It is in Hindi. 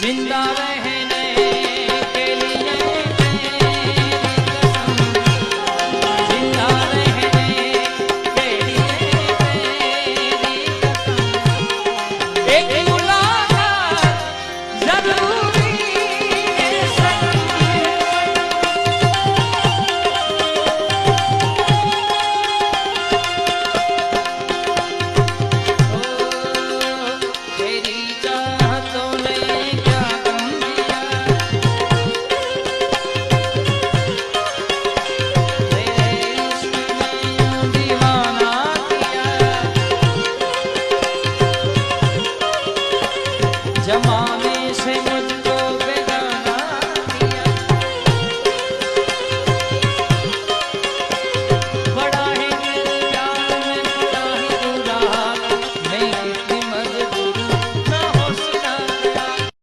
जिंदा रहने के लिए तेरी कसम, जिंदा रहने के लिए तेरी कसम, एक मुलाकात जरूरी है सनम। तेरी चाहतों ने क्या गम दिया, तेरे इश्क ने यूं दीवाना किया, जमाने से मुझ